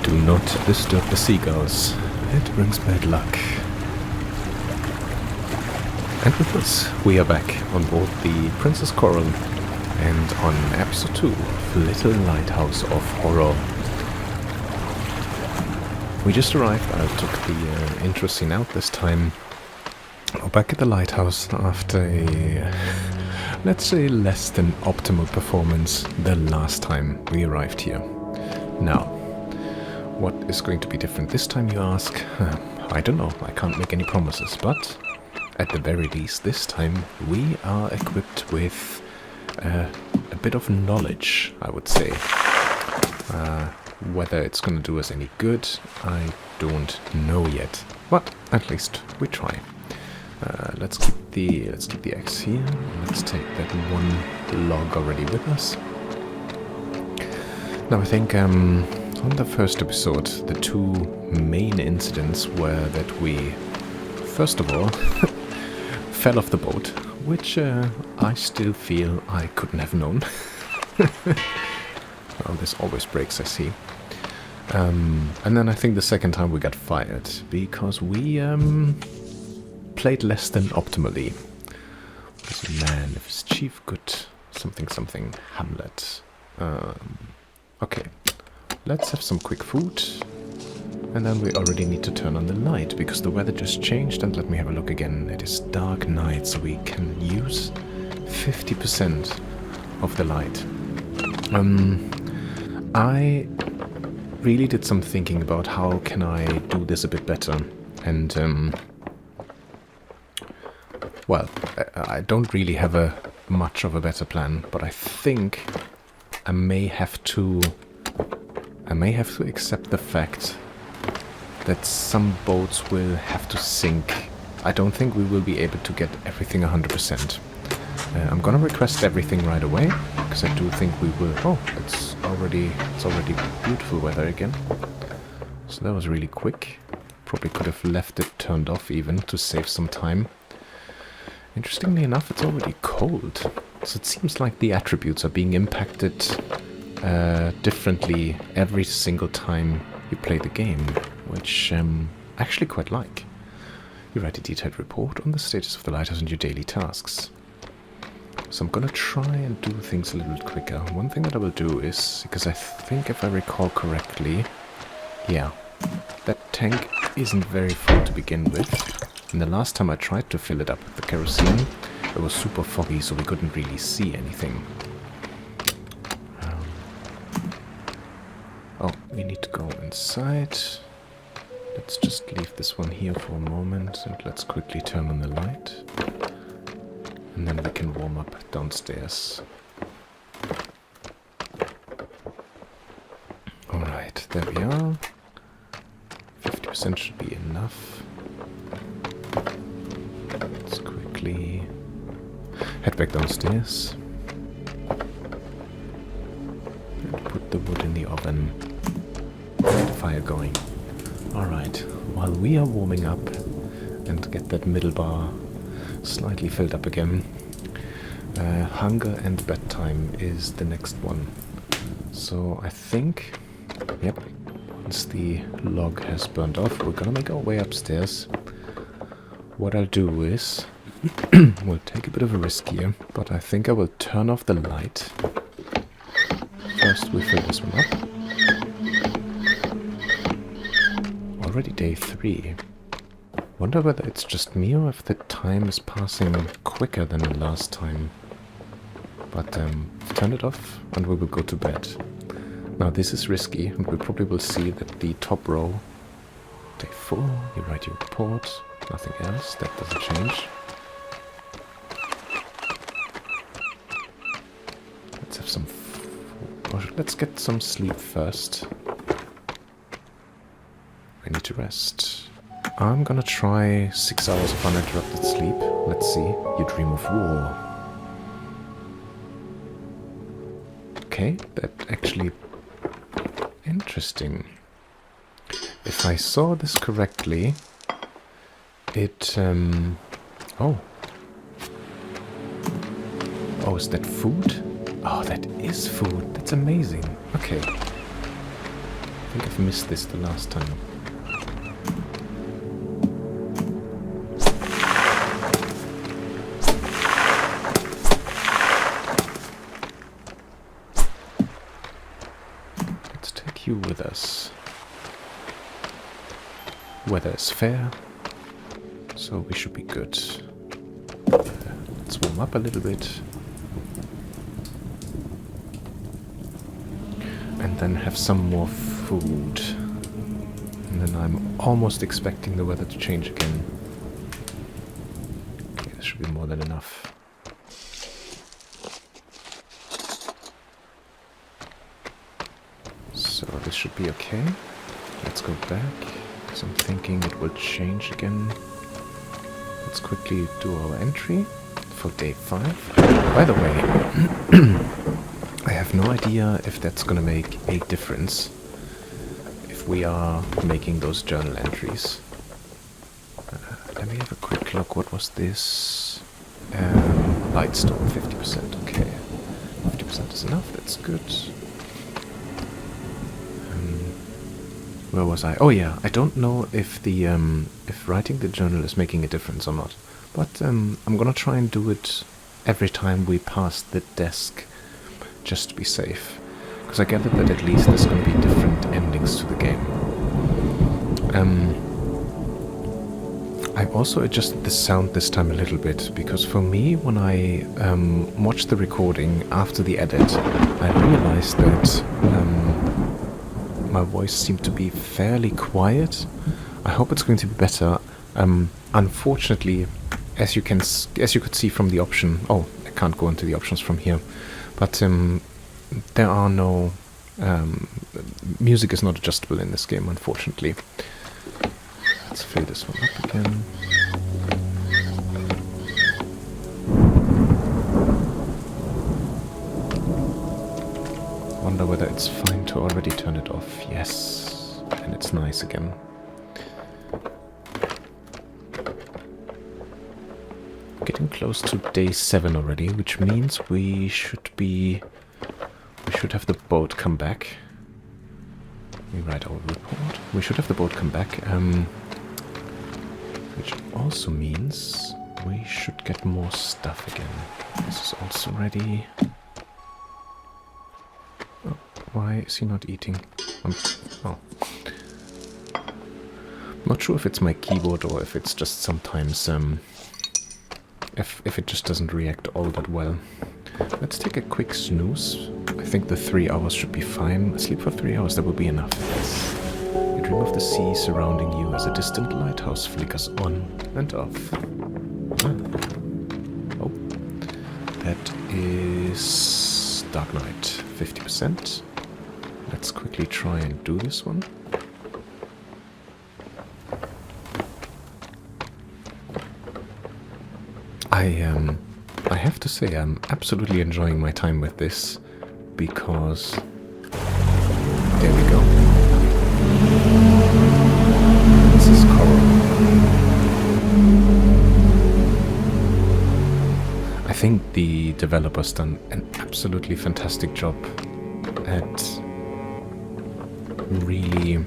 Do not disturb the seagulls. It brings bad luck. And with this, we are back on board the Princess Coral and on episode 2 of Little Lighthouse of Horror. We just arrived. I took the intro scene out this time. We're back at the lighthouse after a, let's say, less than optimal performance the last time we arrived here. Now, what is going to be different this time, you ask? I don't know. I can't make any promises, but at the very least this time we are equipped with a bit of knowledge, I would say. Whether it's going to do us any good, I don't know yet, but at least we try. Let's keep the axe here. Let's take that one log already with us. Now I think on the first episode the two main incidents were that we first of all fell off the boat, which I still feel I couldn't have known. Well, this always breaks, I see. And then I think the second time we got fired because we played less than optimally. This man, if his chief good something Hamlet. Okay, let's have some quick food. And then we already need to turn on the light because the weather just changed. And let me have a look again. It is dark night, so we can use 50% of the light. I really did some thinking about how can I do this a bit better. And well, I don't really have much of a better plan, but I think I may have to accept the fact that some boats will have to sink. I don't think we will be able to get everything 100%. I'm gonna request everything right away because I do think we will. Oh, it's already beautiful weather again. So that was really quick. Probably could have left it turned off even to save some time. Interestingly enough, it's already cold. So it seems like the attributes are being impacted differently every single time you play the game, which I actually quite like. You write a detailed report on the status of the lighthouse and your daily tasks. So I'm gonna try and do things a little bit quicker. One thing that I will do is, because I think if I recall correctly, yeah, that tank isn't very full to begin with. And the last time I tried to fill it up with the kerosene, it was super foggy, so we couldn't really see anything. Oh, we need to go inside. Let's just leave this one here for a moment and let's quickly turn on the light. And then we can warm up downstairs. Alright, there we are. 50% should be enough. Let's quickly head back downstairs. And put the wood in the oven. Get the fire going. Alright, while we are warming up and get that middle bar slightly filled up again, hunger and bedtime is the next one. So I think, yep, once the log has burned off, we're gonna make our way upstairs. What I'll do is, we'll take a bit of a risk here, but I think I will turn off the light. First we fill this one up. Already day 3. Wonder whether it's just me or if the time is passing quicker than the last time. But turn it off and we will go to bed. Now this is risky and we probably will see that the top row, day 4, you write your report, nothing else, that doesn't change. Let's have some let's get some sleep first. I need to rest. I'm gonna try 6 hours of uninterrupted sleep. Let's see. You dream of war. Okay, that actually... interesting. If I saw this correctly, it... Oh. Oh, is that food? Oh, that is food. That's amazing. Okay. think I've missed this the last time. Let's take you with us. Weather is fair, so we should be good. Let's warm up a little bit. And then have some more food. And then I'm almost expecting the weather to change again. Okay, this should be more than enough. So this should be okay. Let's go back, because I'm thinking it will change again. Let's quickly do our entry for day 5. By the way, I have no idea if that's gonna make a difference if we are making those journal entries. Let me have a quick look. What was this? Lightstorm, 50%. Okay, 50% is enough. That's good. Where was I? Oh yeah, I don't know if the if writing the journal is making a difference or not. But I'm gonna try and do it every time we pass the desk, just to be safe. Because I gather that at least there's going to be different endings to the game. I also adjusted the sound this time a little bit, because for me, when I watched the recording after the edit, I realized that my voice seemed to be fairly quiet. I hope it's going to be better. Unfortunately, as you could see from the option... Oh, I can't go into the options from here. But there are no... music is not adjustable in this game, unfortunately. Let's fill this one up again. Wonder whether it's fine to already turn it off. Yes. And it's nice again. Getting close to day 7 already, which means we should have the boat come back. We write our report. We should have the boat come back, which also means we should get more stuff again. This is also ready. Oh, why is he not eating? Oh. Not sure if it's my keyboard or if it's just sometimes if it just doesn't react all that well. Let's take a quick snooze. I think the 3 hours should be fine. Sleep for 3 hours, that will be enough. Yes. You dream of the sea surrounding you as a distant lighthouse flickers on and off. Oh. That is Dark Knight, 50%. Let's quickly try and do this one. I have to say I'm absolutely enjoying my time with this, because there we go. This is Coral. I think the developer's done an absolutely fantastic job at really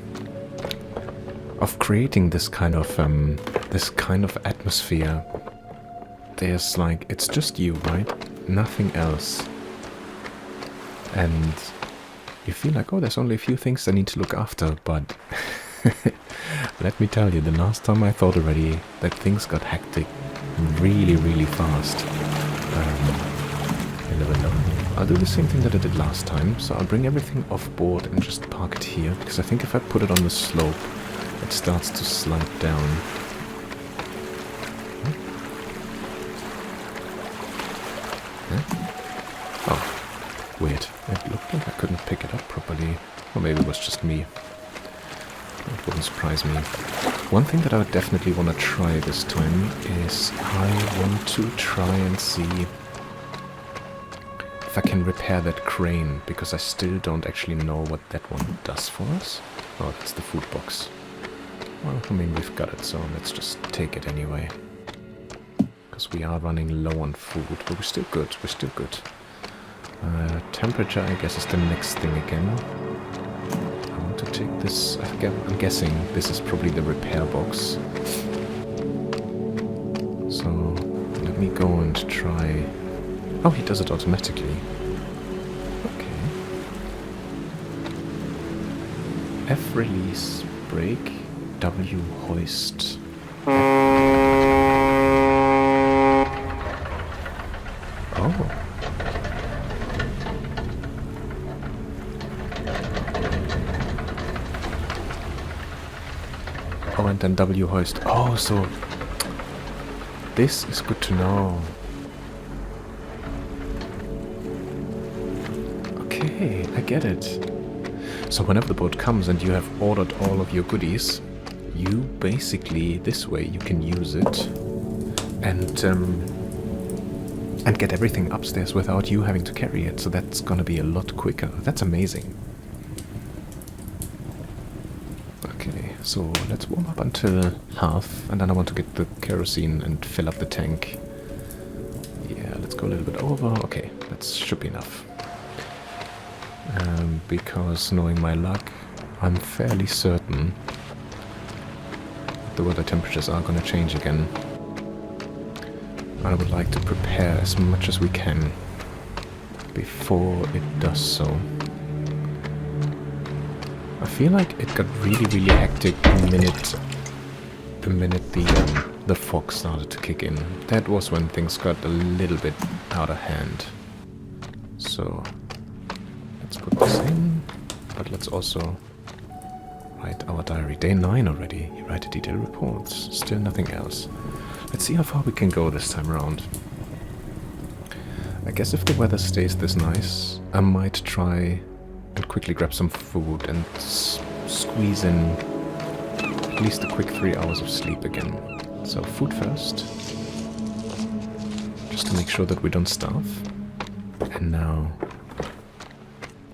of creating this kind of atmosphere. There's like, it's just you, right? Nothing else. And you feel like, oh, there's only a few things I need to look after, but let me tell you, the last time I thought already that things got hectic really, really fast. You never know. I'll do the same thing that I did last time, so I'll bring everything off board and just park it here, because I think if I put it on the slope, it starts to slide down. Oh, weird. It looked like I couldn't pick it up properly. Or maybe it was just me. It wouldn't surprise me. One thing that I would definitely want to try this time is I want to try and see if I can repair that crane, because I still don't actually know what that one does for us. Oh, that's the food box. Well, I mean, we've got it, so let's just take it anyway. Because we are running low on food, but we're still good, we're still good. Temperature, I guess, is the next thing again. I want to check this. I'm guessing this is probably the repair box. So let me go and try. Oh, he does it automatically. Okay. F release brake, W hoist. Oh. Oh, and then W hoist. Oh, so this is good to know. Okay, I get it. So whenever the boat comes and you have ordered all of your goodies, you basically, this way, you can use it and get everything upstairs without you having to carry it. So that's gonna be a lot quicker. That's amazing. Okay, so let's warm up until half, and then I want to get the kerosene and fill up the tank. Yeah, let's go a little bit over. Okay, that should be enough. Because knowing my luck, I'm fairly certain the weather temperatures are going to change again. And I would like to prepare as much as we can before it does so. I feel like it got really, really hectic the minute the fog started to kick in. That was when things got a little bit out of hand. So let's put this in, but let's also write our diary. Day 9 already. You write a detailed reports. Still nothing else. Let's see how far we can go this time around. I guess if the weather stays this nice, I might try and quickly grab some food and squeeze in at least a quick 3 hours of sleep again. So food first, just to make sure that we don't starve. And now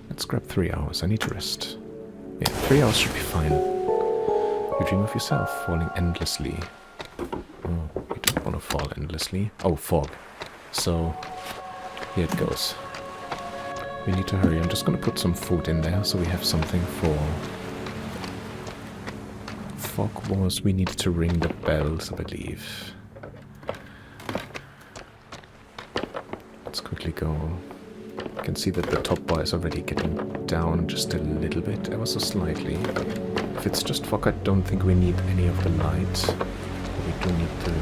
let's grab 3 hours. I need to rest. Yeah, 3 hours should be fine. You dream of yourself falling endlessly. Oh, you don't want to fall endlessly. Oh, fog. So here it goes. We need to hurry. I'm just going to put some food in there so we have something for... Fog was we needed to ring the bells, I believe. Let's quickly go. You can see that the top bar is already getting down just a little bit, ever so slightly. If it's just fog, I don't think we need any of the light. But we do need to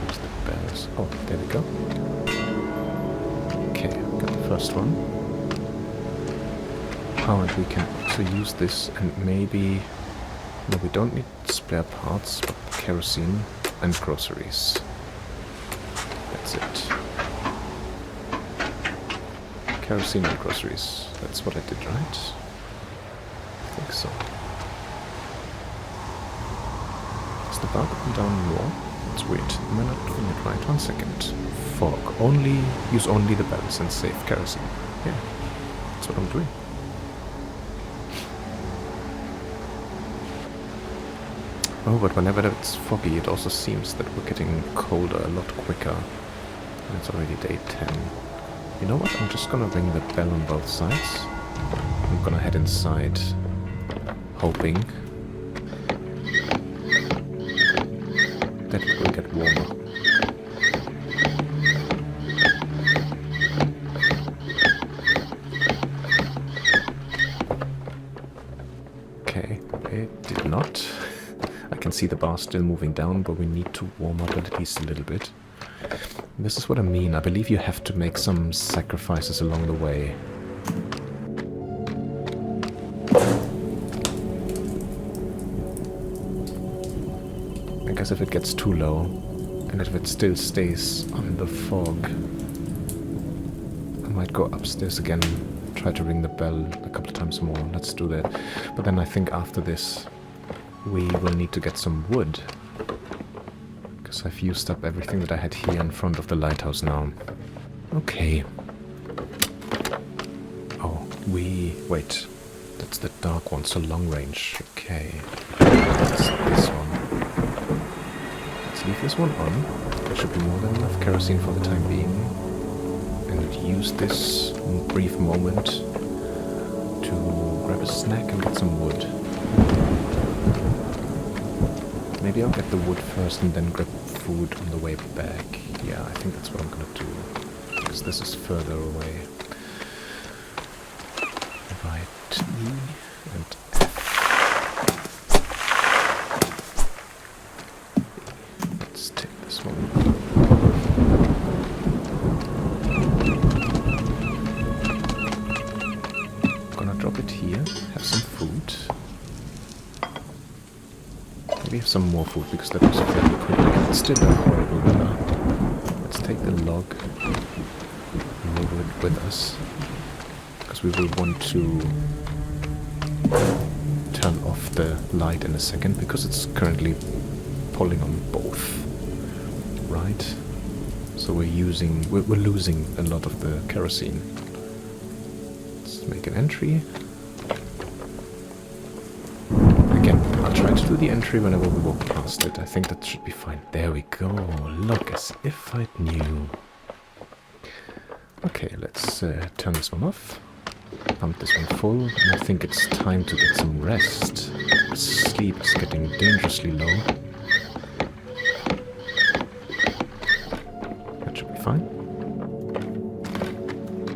use the bells. Oh, there we go. Okay, got the first one. Oh, and we can also use this and maybe... No, we don't need spare parts, but kerosene and groceries. That's it. Kerosene and groceries. That's what I did, right? I think so. Is the bar up and down more? It's weird. Am I not doing it right? 1 second. Fog. Use only the bells and save kerosene. Yeah. That's what I'm doing. Oh, but whenever it's foggy, it also seems that we're getting colder a lot quicker. And it's already day 10. You know what? I'm just gonna ring the bell on both sides. I'm gonna head inside, hoping that it will get warmer. Okay, it did not. I can see the bar still moving down, but we need to warm up at least a little bit. This is what I mean. I believe you have to make some sacrifices along the way. I guess if it gets too low, and if it still stays on the fog, I might go upstairs again, try to ring the bell a couple of times more. Let's do that. But then I think after this, we will need to get some wood. Because I've used up everything that I had here in front of the lighthouse now. Okay. Oh, wait. That's the dark one, so long range. Okay. That's this one. Let's leave this one on. There should be more than enough kerosene for the time being. And use this brief moment to grab a snack and get some wood. maybe I'll get the wood first and then grab food on the way back. Yeah, I think that's what I'm gonna do. Because this is further away. Right, E and F. Let's take this one. Gonna drop it here, have some food. Maybe have some more food because that was fairly quick. It's still a horrible weather. Let's take the log and move it with us. Because we will want to turn off the light in a second because it's currently pulling on both. Right? So we're losing a lot of the kerosene. Let's make an entry. Again, I'll try to do the entry whenever we walk past it. I think that should be fine. There we go. Look, as if I knew. Okay, let's turn this one off. Pump this one full. And I think it's time to get some rest. Sleep is getting dangerously low. That should be fine.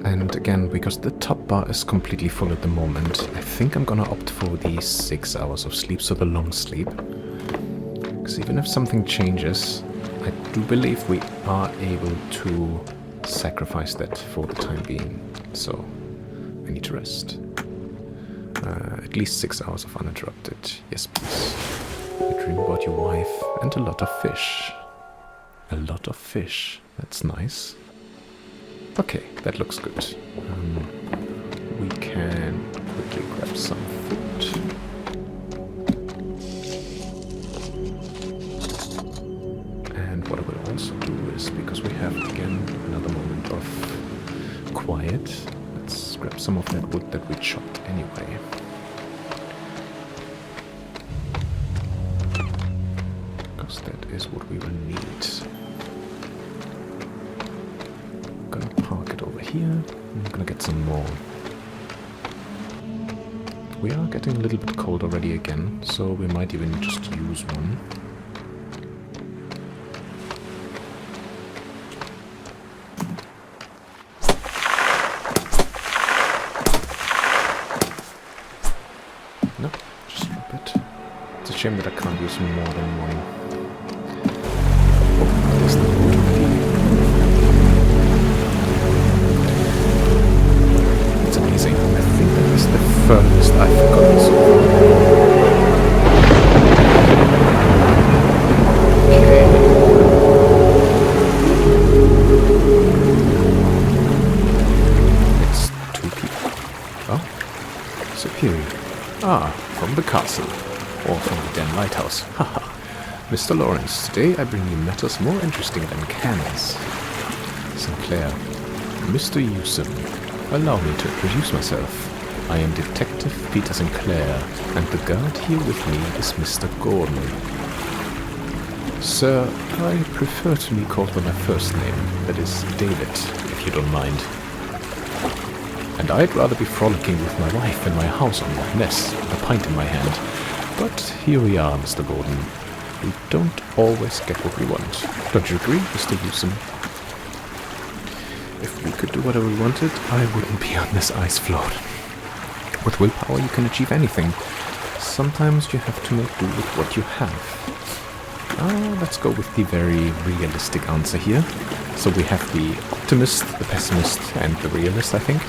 And again, because the top bar is completely full at the moment, I think I'm gonna opt for the 6 hours of sleep, so the long sleep. Because even if something changes, I do believe we are able to sacrifice that for the time being. So, I need to rest. At least 6 hours of uninterrupted. Yes, please. You dream about your wife and a lot of fish. A lot of fish. That's nice. Okay, that looks good. We can quickly grab some food. And what I will also do is, because we have again another moment of quiet, let's grab some of that wood that we chopped anyway. Because that is what we will need. Gonna park it over here. I'm gonna get some more. We are getting a little bit cold already again, so we might even just use one. No, just drop it. It's a shame that I can't use more than one. Oh, there's the wood already. Amazing. I think that is the furthest I've gotten so far. Okay. It's 2 people. Oh. Superior. Ah, from the castle. Or from the Den Lighthouse. Haha. Mr. Lawrence, today I bring you matters more interesting than cannons. Sinclair. Mr. Ewson. Allow me to introduce myself. I am Detective Peter Sinclair, and the guard here with me is Mr. Gordon. Sir, I prefer to be called by my first name, that is David, if you don't mind. And I'd rather be frolicking with my wife in my house on Loch Ness, a pint in my hand. But here we are, Mr. Gordon. We don't always get what we want. Don't you agree, Mr. Ewson? If we could do whatever we wanted, I wouldn't be on this ice float. With willpower, you can achieve anything. Sometimes you have to make do with what you have. Let's go with the very realistic answer here. So we have the optimist, the pessimist, and the realist, I think.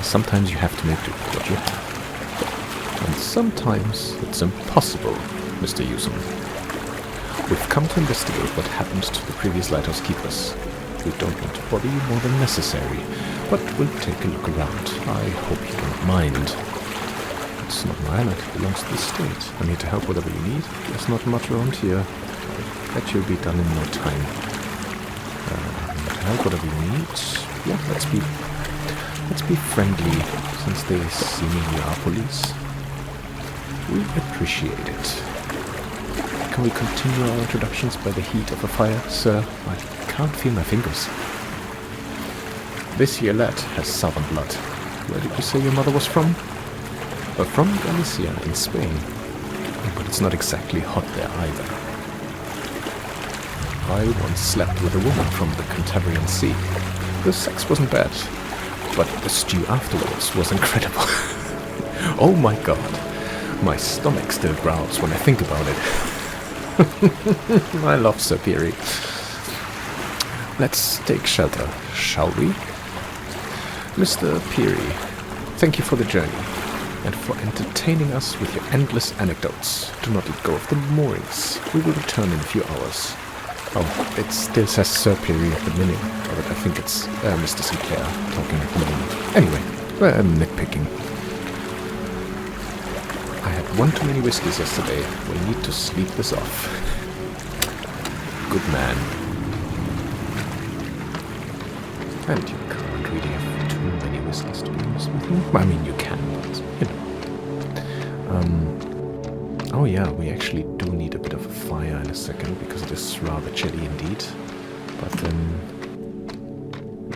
Sometimes you have to make do with what you have. And sometimes it's impossible, Mr. Ewson. We've come to investigate what happened to the previous lighthouse keepers. We don't want to bother you more than necessary, but we'll take a look around. I hope you don't mind. It's not my island, it belongs to the state. I'm here to help whatever you need. There's not much around here. That will be done in no time. Help whatever you need. Yeah, let's be friendly, since they seemingly are police. We appreciate it. Can we continue our introductions by the heat of a fire, sir? I can't feel my fingers. This here lad has southern blood. Where did you say your mother was from? From Galicia in Spain. But it's not exactly hot there either. I once slept with a woman from the Cantabrian Sea. The sex wasn't bad, but the stew afterwards was incredible. Oh my god, my stomach still growls when I think about it. I love Sir Peary. Let's take shelter, shall we? Mr. Peary, thank you for the journey, and for entertaining us with your endless anecdotes. Do not let go of the moorings. We will return in a few hours. Oh, it still says Sir Peary at the minute, but I think it's Mr. Sinclair talking at the moment. Anyway, I'm nitpicking. I had one too many whiskeys yesterday. We need to sleep this off. Good man. And you can't really have too many whiskeys, to be honest with you. I mean, you can, but, you know. Oh yeah, we actually do need a bit of a fire in a second, because it is rather chilly indeed. But then,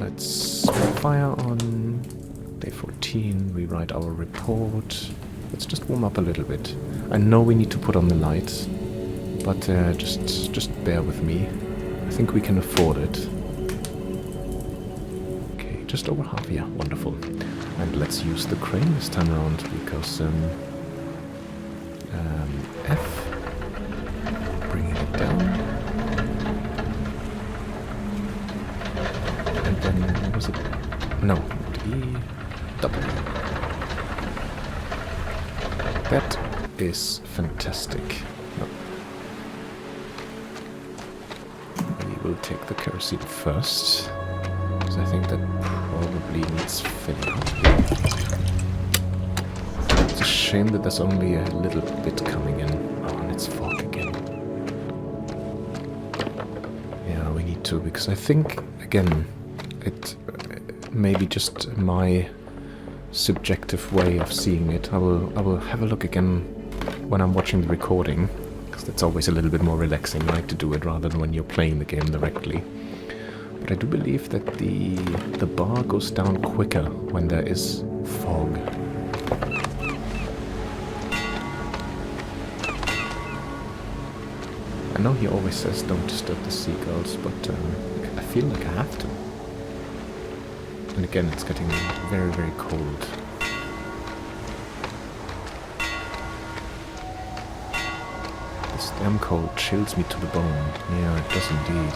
let's fire on day 14, rewrite our report. Let's just warm up a little bit. I know we need to put on the lights, but just bear with me. I think we can afford it. Okay, just over half, yeah, wonderful. And let's use the crane this time around, because F, bringing it down, and then what was it? No, E, W. That is fantastic. No. We will take the kerosene first, because I think that probably needs filling up. It's a shame that there's only a little bit coming in. Oh, and it's fog again. Yeah, we need to, because I think, again, it may be just my subjective way of seeing it. I will have a look again when I'm watching the recording, because that's always a little bit more relaxing. I like to do it rather than when you're playing the game directly. But I do believe that the bar goes down quicker when there is fog. I know he always says don't disturb the seagulls, but I feel like I have to. And again, it's getting very, very cold. This damn cold chills me to the bone. Yeah, it does indeed.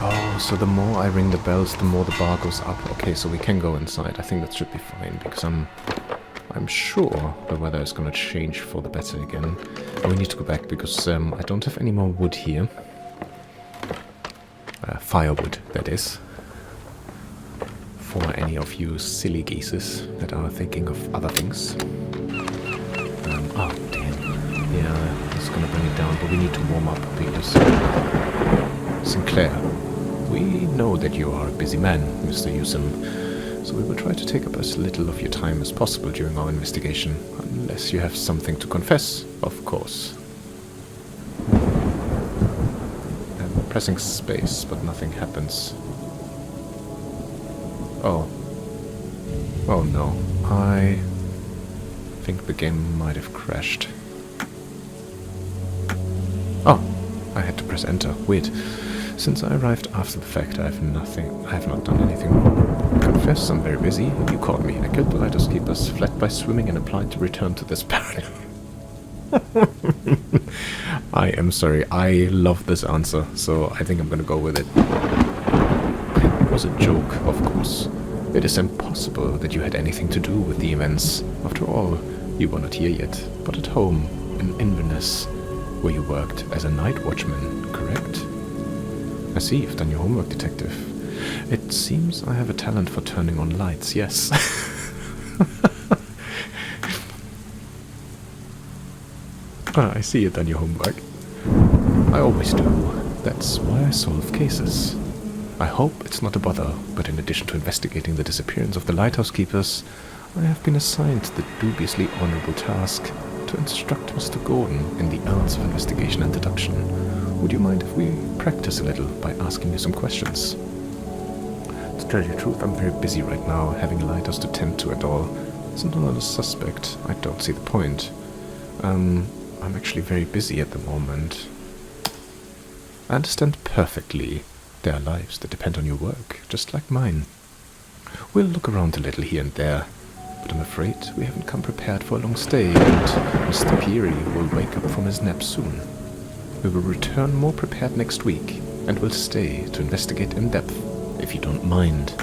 Oh, so the more I ring the bells, the more the bar goes up. Okay, so we can go inside. I think that should be fine, because I'm sure the weather is going to change for the better again. And we need to go back, because I don't have any more wood here. Firewood, that is. For any of you silly geezers that are thinking of other things. Oh, damn. Yeah, it's going to bring it down, but we need to warm up, because... Sinclair, we know that you are a busy man, Mr. Newsom. So we will try to take up as little of your time as possible during our investigation, unless you have something to confess, of course. I'm pressing space, but nothing happens. Oh. Oh no. I think the game might have crashed. Oh, I had to press enter. Weird. Since I arrived after the fact, I have not done anything wrong. Confess, I'm very busy. You caught me. I killed the lighthouse keepers, fled by swimming, and applied to return to this paradise. I am sorry. I love this answer, so I think I'm gonna go with it. It was a joke, of course. It is impossible that you had anything to do with the events. After all, you were not here yet, but at home, in Inverness, where you worked as a night watchman, correct? I see you've done your homework, detective. It seems I have a talent for turning on lights, yes. I see you've done your homework. I always do. That's why I solve cases. I hope it's not a bother, but in addition to investigating the disappearance of the lighthouse keepers, I have been assigned the dubiously honorable task to instruct Mr. Gordon in the arts of investigation and deduction. Would you mind if we practice a little by asking you some questions? It's tell you the truth, I'm very busy right now. Having a lighthouse to tend to at all isn't another suspect. I don't see the point. I'm actually very busy at the moment. I understand perfectly. There are lives that depend on your work, just like mine. We'll look around a little here and there, but I'm afraid we haven't come prepared for a long stay, and Mr. Peary will wake up from his nap soon. We will return more prepared next week, and will stay to investigate in depth, if you don't mind.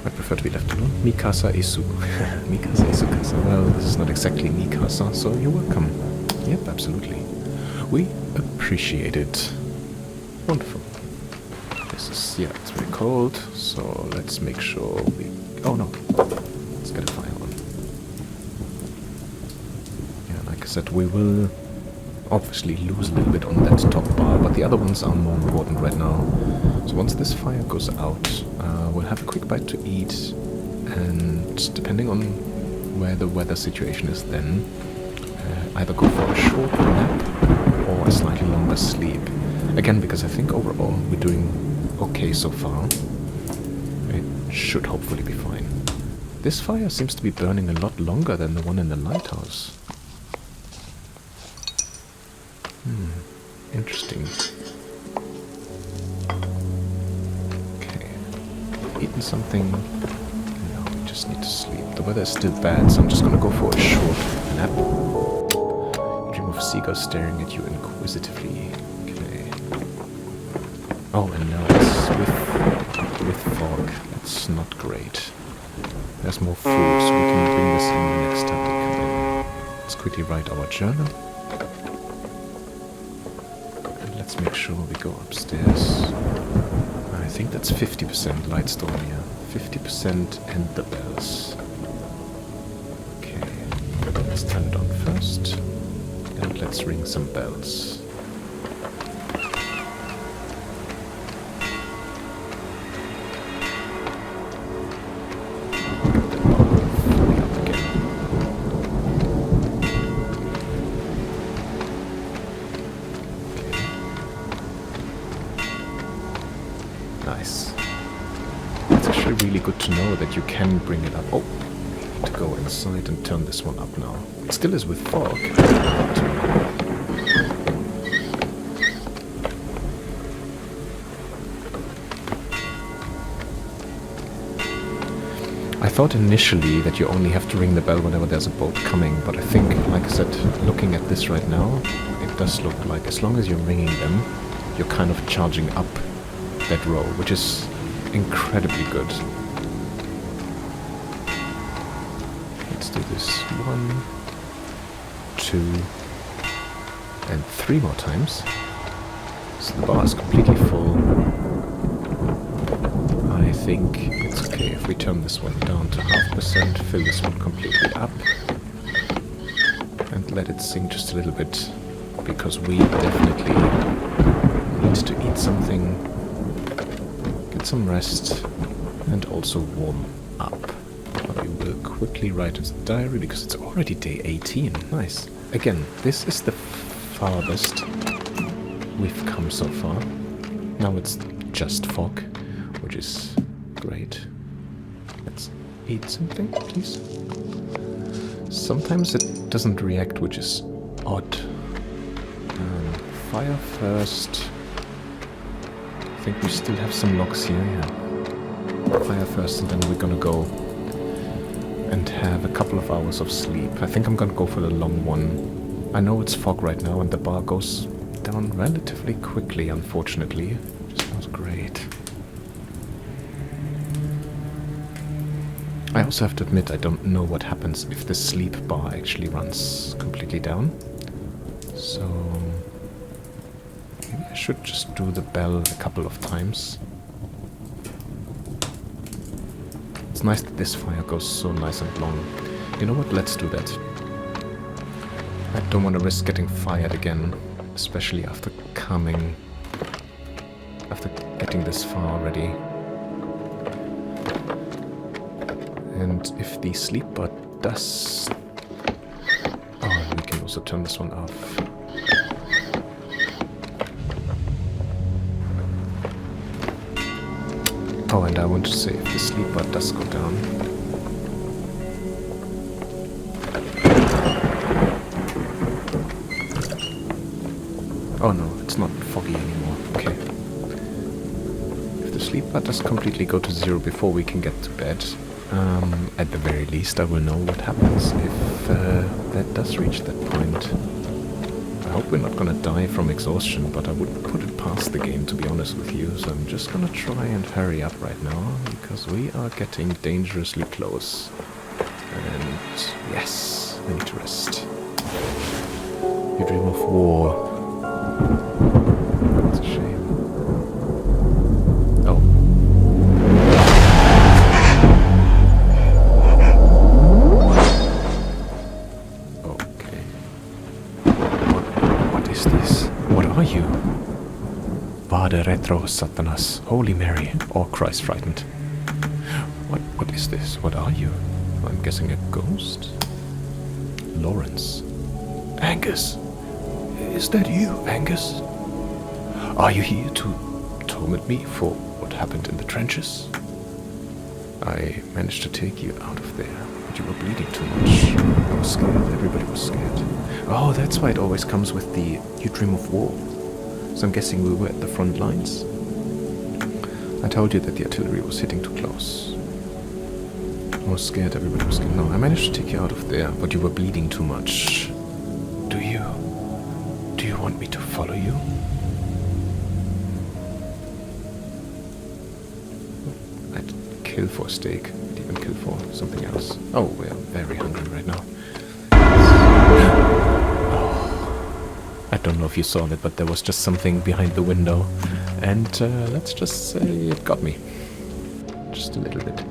I prefer to be left alone. Mikasa Isu. Mikasa Isu Kasa. Well, this is not exactly Mikasa, so you're welcome. Yep, absolutely. We appreciate it. Wonderful. This is, yeah, it's very cold, so let's make sure we... Oh no. Let's get a fire on. Yeah, like I said, we will obviously lose a little bit on that top bar, but the other ones are more important right now. So once this fire goes out, we'll have a quick bite to eat, and depending on where the weather situation is then, either go for a short nap or a slightly longer sleep. Again, because I think overall we're doing okay so far. It should hopefully be fine. This fire seems to be burning a lot longer than the one in the lighthouse. Interesting. Okay. Eaten something. No, we just need to sleep. The weather is still bad, so I'm just gonna go for a short nap. You dream of seagulls staring at you inquisitively. Okay. Oh, and now it's with fog. That's not great. There's more food, so we can bring this in the next time we come in. Let's quickly write our journal. Let's make sure we go upstairs. I think that's 50% Lightstorm here. 50% and the bells. Okay, let's turn it on first. And let's ring some bells. Nice. It's actually really good to know that you can bring it up. Oh, I need to go inside and turn this one up now. It still is with fog. I thought initially that you only have to ring the bell whenever there's a boat coming, but I think, like I said, looking at this right now, it does look like as long as you're ringing them, you're kind of charging up that row, which is incredibly good. Let's do this 1, 2, and 3 more times. So the bar is completely full. I think it's okay if we turn this one down to 0.5%, fill this one completely up, and let it sing just a little bit, because we definitely need to eat something, get some rest, and also warm up. I will quickly write it in the diary because it's already day 18. Nice. Again, this is the farthest we've come so far. Now it's just fog, which is great. Let's eat something, please. Sometimes it doesn't react, which is odd. Fire first. I think we still have some logs here, yeah. Fire first, and then we're gonna go and have a couple of hours of sleep. I think I'm gonna go for the long one. I know it's fog right now, and the bar goes down relatively quickly, unfortunately. Which is not great. I also have to admit I don't know what happens if the sleep bar actually runs completely down. So maybe I should just do the bell a couple of times. It's nice that this fire goes so nice and long. You know what? Let's do that. I don't want to risk getting fired again, especially after getting this far already. And if the sleep bar does... Oh, we can also turn this one off. Oh, and I want to say if the sleeper does go down. Oh no, it's not foggy anymore. Okay. If the sleeper does completely go to 0 before we can get to bed, at the very least I will know what happens if that does reach that point. I hope we're not gonna die from exhaustion, but I wouldn't put it past the game, to be honest with you, so I'm just gonna try and hurry up right now, because we are getting dangerously close. And yes, I need to rest. You dream of war. It's a shame. Oh. Okay. What is this? What are you? Vade retro Satanas, Holy Mary, or Christ frightened. What is this? What are you? I'm guessing a ghost? Lawrence. Angus! Is that you, Angus? Are you here to torment me for what happened in the trenches? I managed to take you out of there, but you were bleeding too much. I was scared. Everybody was scared. Oh, that's why it always comes with the you dream of war. So I'm guessing we were at the front lines. I told you that the artillery was hitting too close. I was scared. Everybody was scared. No, I managed to take you out of there, but you were bleeding too much. Do you want me to follow you? I'd kill for a steak. I'd even kill for something else. Oh, we're very hungry right now. Oh, I don't know if you saw that, but there was just something behind the window. And let's just say it got me. Just a little bit.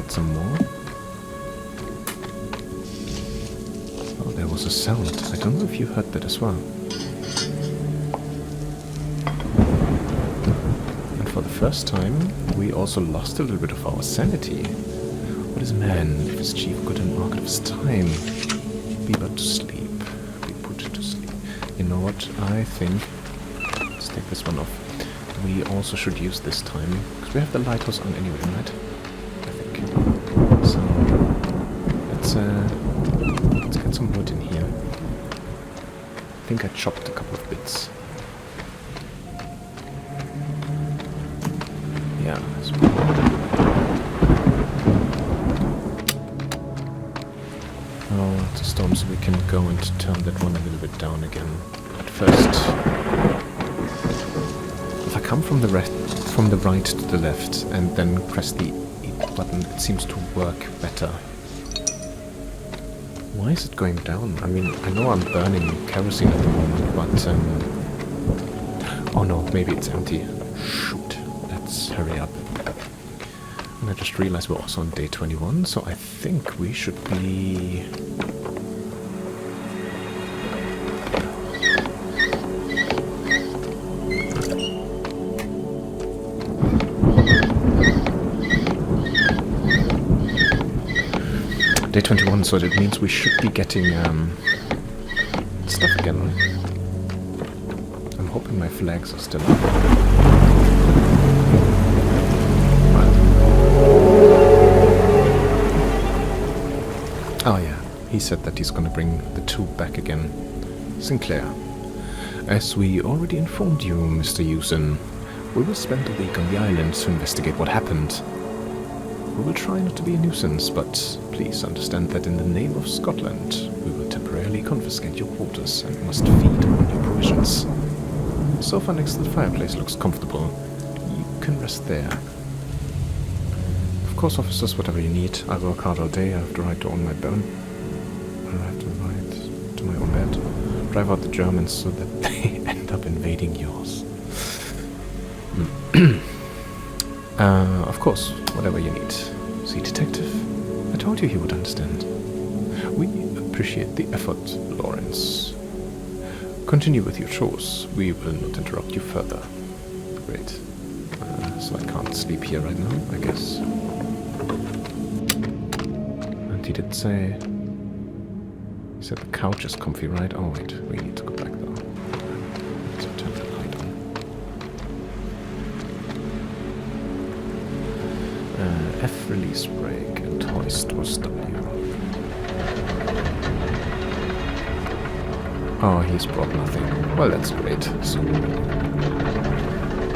Some more. Oh, there was a sound. I don't know if you heard that as well. And for the first time, we also lost a little bit of our sanity. What is man if his chief good and market of his time? Be but to sleep. Be put to sleep. You know what? I think... Let's take this one off. We also should use this time, because we have the lighthouse on anyway, right? So let's get some wood in here. I think I chopped a couple of bits. Yeah, that's oh, it's a storm, so we can go and turn that one a little bit down again. But first, if I come from the right to the left and then press the button, it seems to work better. Why is it going down? I mean, I know I'm burning kerosene at the moment, but oh no, maybe it's empty. Shoot, let's hurry up. And I just realized we're also on day 21, so I think we should be... Day 21, so that means we should be getting stuff again, right? I'm hoping my flags are still up. Oh yeah, he said that he's gonna bring the tube back again. Sinclair. As we already informed you, Mr. Hewson, we will spend a week on the island to investigate what happened. We will try not to be a nuisance, but please understand that in the name of Scotland, we will temporarily confiscate your quarters and must feed on your provisions. The sofa next to the fireplace looks comfortable. You can rest there. Of course, officers, whatever you need. I work hard all day. I have to ride to own my bone. I have to ride to my own bed. Drive out the Germans so that they end up invading yours. Of course, whatever you need. See, detective? I told you he would understand. We appreciate the effort, Lawrence. Continue with your chores. We will not interrupt you further. Great. So I can't sleep here right now, I guess. And he did say... You said the couch is comfy, right? Oh wait, we need to go back though. So turn the light on. F release brake and hoist was W. Oh, he's brought nothing. Well, that's great. So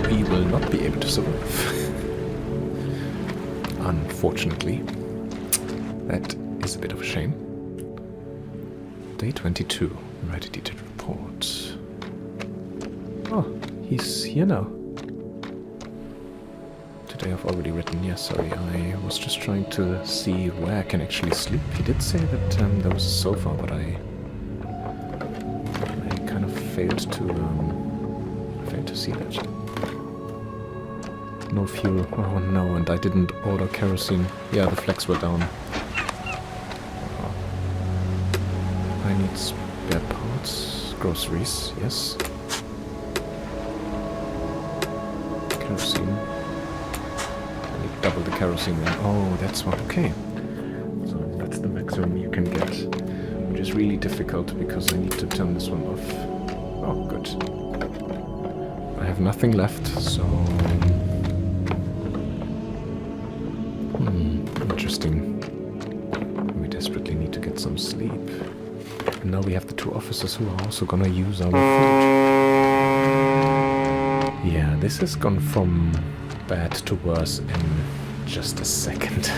we will not be able to survive. Unfortunately. That is a bit of a shame. Day 22. Write a detailed report. Oh, he's here now. Today I've already written. Yeah, sorry. I was just trying to see where I can actually sleep. He did say that there was a sofa, but I kind of failed to see that. No fuel. Oh no, and I didn't order kerosene. Yeah, the flags were down. I need spare parts. Groceries, yes. Kerosene. I need double the kerosene then. Oh, that's what. Okay. So that's the maximum you can get. Which is really difficult because I need to turn this one off. Oh, good. I have nothing left, so... Interesting. We desperately need to get some sleep. And now we have the two officers who are also gonna use our footage. Yeah, this has gone from bad to worse in just a second.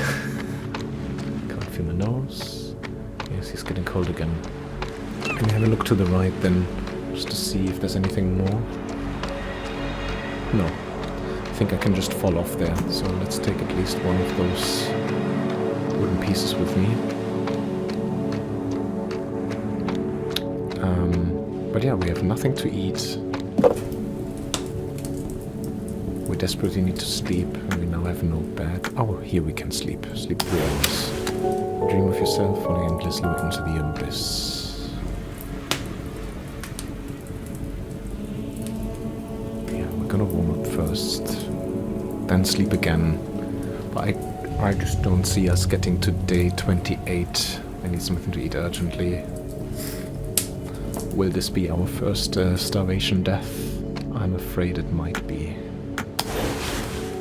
Can't feel my nose. Yes, he's getting cold again. Can we have a look to the right then, just to see if there's anything more? No. I think I can just fall off there, so let's take at least one of those wooden pieces with me. But yeah, we have nothing to eat. We desperately need to sleep, and we now have no bed. Oh, here we can sleep. Sleep 3 hours. Dream of yourself falling endlessly into the abyss. Yeah, we're gonna warm up first, then sleep again. But I just don't see us getting to day 28. I need something to eat urgently. Will this be our first starvation death? I'm afraid it might be.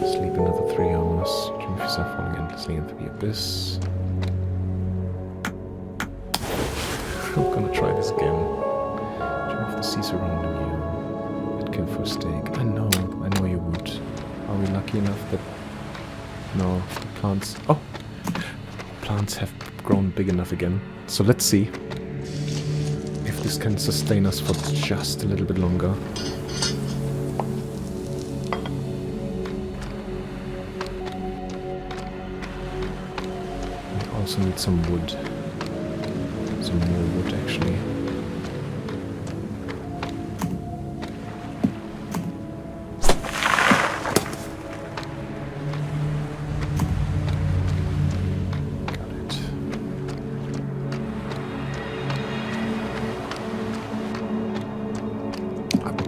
Sleep another 3 hours. Dream of yourself falling endlessly into the abyss. I'm gonna try this again. Dream of the sea surrounding you. I'd kill for a steak. I know you would. Are we lucky enough that... No, the plants... Oh! Plants have grown big enough again. So let's see if this can sustain us for just a little bit longer. We also need some wood. Some more wood, actually.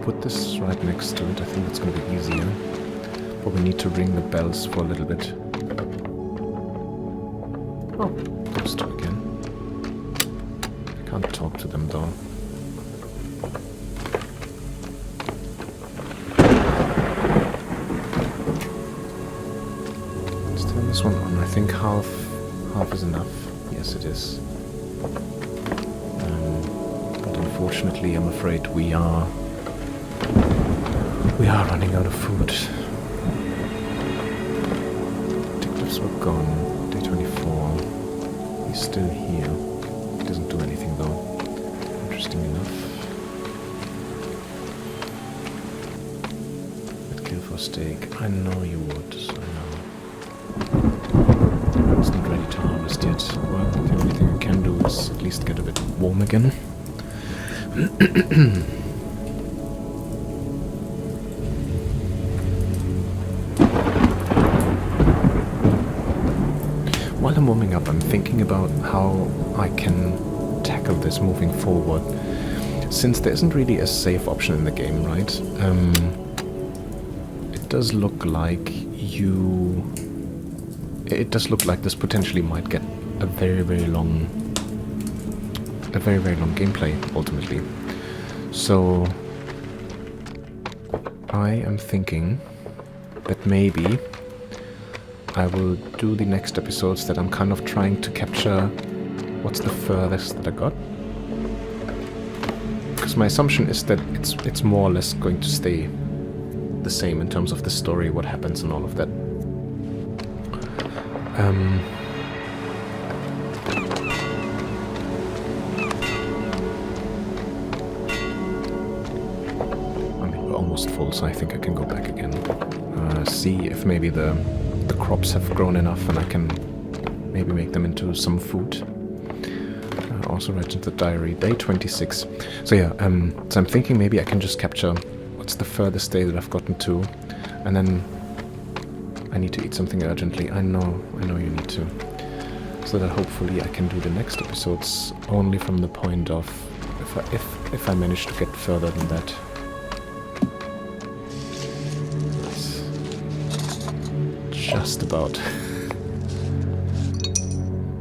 Put this right next to it. I think it's going to be easier. But we need to ring the bells for a little bit. Oh, those two again. I can't talk to them though. Let's turn this one on. I think half is enough. Yes, it is. But unfortunately, I'm afraid we are running out of food. Detectives were gone. Day 24. He's still here. He doesn't do anything though. Interesting enough. I'd kill for steak. I know you would. I know. It's not ready to harvest yet. Well, the only thing I can do is at least get a bit warm again. While I'm warming up, I'm thinking about how I can tackle this moving forward. Since there isn't really a save option in the game, right? It does look like this potentially might get a very, very long a very, very long gameplay, ultimately. So I am thinking that maybe I will do the next episodes that I'm kind of trying to capture what's the furthest that I got. Because my assumption is that it's more or less going to stay the same in terms of the story, what happens and all of that. I mean, we're almost full, so I think I can go back again. See if maybe the crops have grown enough and I can maybe make them into some food. Also write into the diary, day 26. So yeah, so I'm thinking maybe I can just capture what's the furthest day that I've gotten to, and then I need to eat something urgently. I know you need to. So that hopefully I can do the next episodes only from the point of if I manage to get further than that. Just about.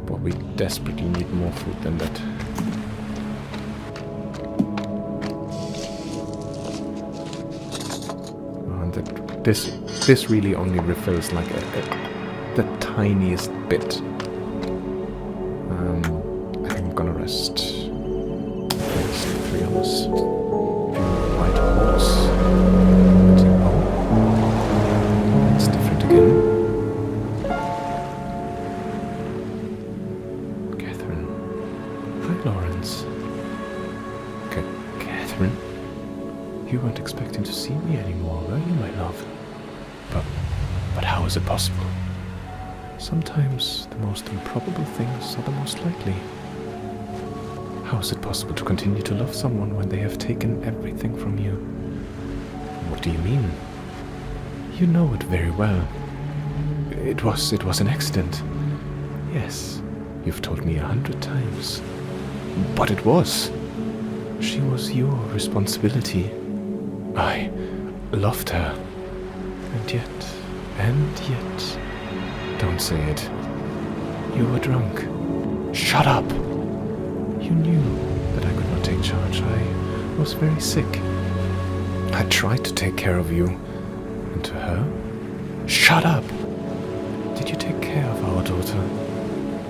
But we desperately need more food than that. And that this really only refills like the tiniest bit. I think I'm gonna rest. Sleep 3 hours. White horse. Oh, it's different again. Lawrence. Catherine? You weren't expecting to see me anymore, were you, my love? But how is it possible? Sometimes the most improbable things are the most likely. How is it possible to continue to love someone when they have taken everything from you? What do you mean? You know it very well. It was an accident. Yes, you've told me 100 times. But it was. She was your responsibility. I loved her. And yet... Don't say it. You were drunk. Shut up! You knew that I could not take charge. I was very sick. I tried to take care of you. And to her? Shut up! Did you take care of our daughter?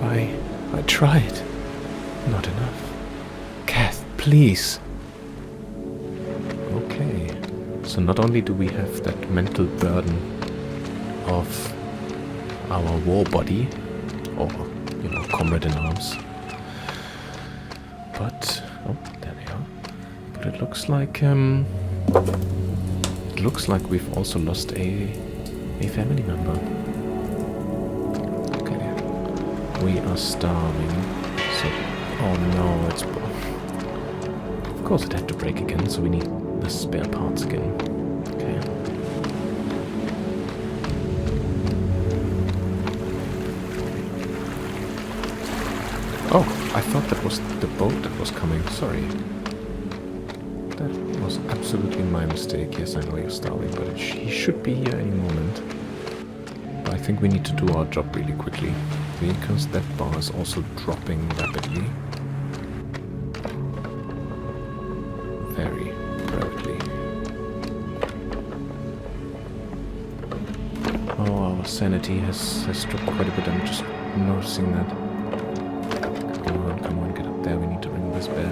I tried. Not enough. Kath, please. Okay. So not only do we have that mental burden of our war buddy, or, comrade in arms, but, oh, there they are. But it looks like we've also lost a family member. Okay. We are starving, so... Oh no, it's... Of course it had to break again, so we need the spare parts again. Okay. Oh, I thought that was the boat that was coming. Sorry. That was absolutely my mistake. Yes, I know you're starving, but he should be here any moment. But I think we need to do our job really quickly, because that bar is also dropping rapidly. Very rapidly. Oh, our sanity has dropped quite a bit. I'm just noticing that. Come on, get up there. We need to ring this bell.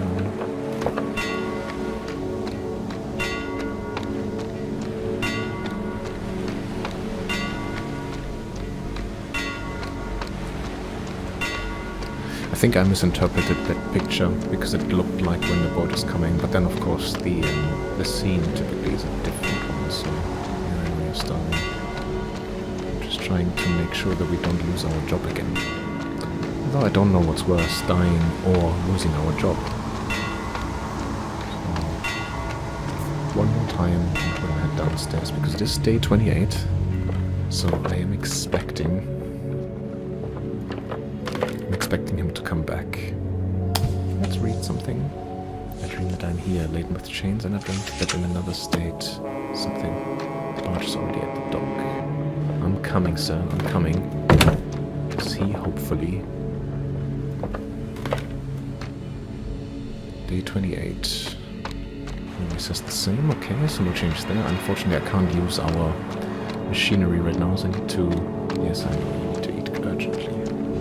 I think I misinterpreted that picture because it looked like when the boat is coming, but then of course the scene typically is a different one, so yeah, I know you're starving. I'm just trying to make sure that we don't lose our job again. Although I don't know what's worse, dying or losing our job. So, one more time and we'll head downstairs because it is day 28, so I am expecting him to come back. Let's read something. I dream that I'm here, laden with chains, and I dreamt that in another state, something. The barge is already at the dock. I'm coming, sir, I'm coming. Is he hopefully Day 28. It says the same. Okay, so no change there. Unfortunately, I can't use our machinery right now, so I need to... Yes, I know you need to eat urgently.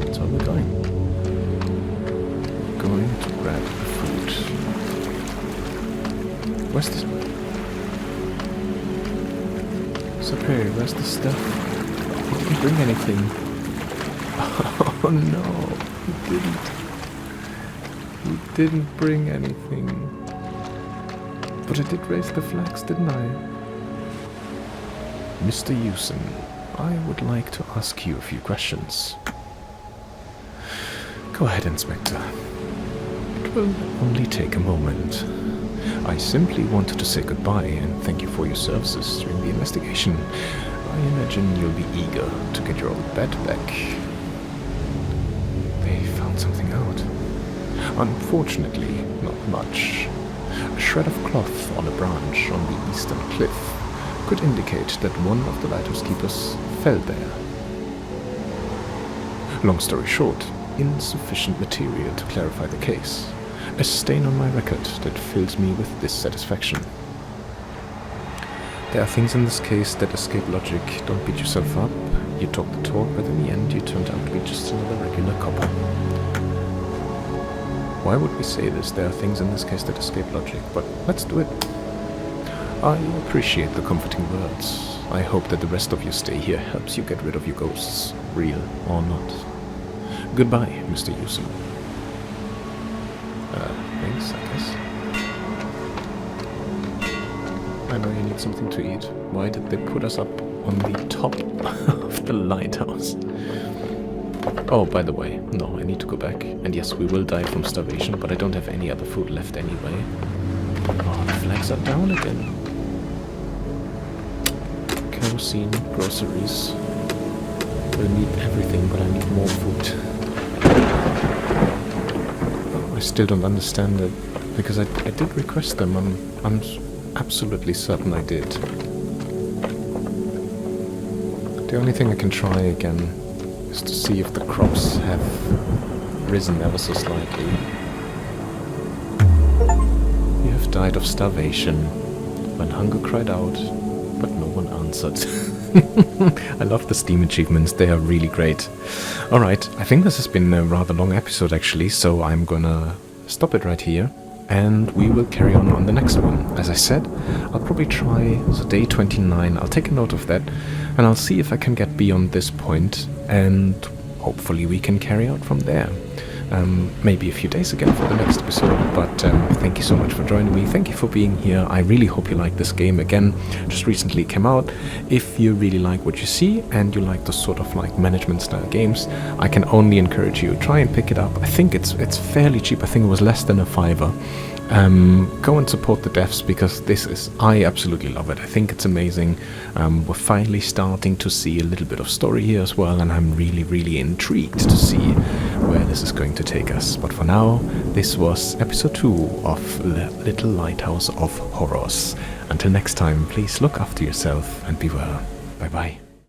That's where we're going. We're going to grab the food. Where's this? Perry, where's the stuff? He didn't bring anything. Oh no, he didn't bring anything. But I did raise the flags, didn't I? Mr. Hewson, I would like to ask you a few questions. Go ahead, Inspector. It will only take a moment. I simply wanted to say goodbye and thank you for your services during the investigation. I imagine you'll be eager to get your old bed back. They found something out. Unfortunately, not much. A shred of cloth on a branch on the eastern cliff could indicate that one of the lighthouse keepers fell there. Long story short, insufficient material to clarify the case. A stain on my record that fills me with dissatisfaction. There are things in this case that escape logic. Don't beat yourself up. You talk the talk, but in the end you turned out to be just another regular copper. Why would we say this? There are things in this case that escape logic, but let's do it. I appreciate the comforting words. I hope that the rest of your stay here helps you get rid of your ghosts, real or not. Goodbye, Mr. Hewson. Thanks, I guess. I know you need something to eat. Why did they put us up on the top of the lighthouse? Oh, by the way, no, I need to go back. And yes, we will die from starvation, but I don't have any other food left anyway. Oh, the flags are down again. Kerosene, groceries. We'll need everything, but I need more food. I still don't understand it, because I did request them. I'm absolutely certain I did. The only thing I can try again is to see if the crops have risen ever so slightly. You have died of starvation, when hunger cried out, but no one answered. I love the Steam achievements, they are really great. Alright, I think this has been a rather long episode actually, so I'm gonna stop it right here, and we will carry on the next one. As I said, I'll probably try the day 29, I'll take a note of that, and I'll see if I can get beyond this point, and hopefully we can carry out from there. Maybe a few days again for the next episode, but thank you so much for joining me, thank you for being here. I really hope you like this game. Again, just recently came out. If you really like what you see and you like the sort of like management style games, I can only encourage you, try and pick it up. I think it's fairly cheap. I think it was less than $5. Go and support the devs, because I absolutely love it. I think it's amazing. We're finally starting to see a little bit of story here as well, and I'm really, really intrigued to see where this is going to take us. But for now, this was episode 2 of Little Lighthouse of Horrors. Until next time, please look after yourself and be well. Bye bye.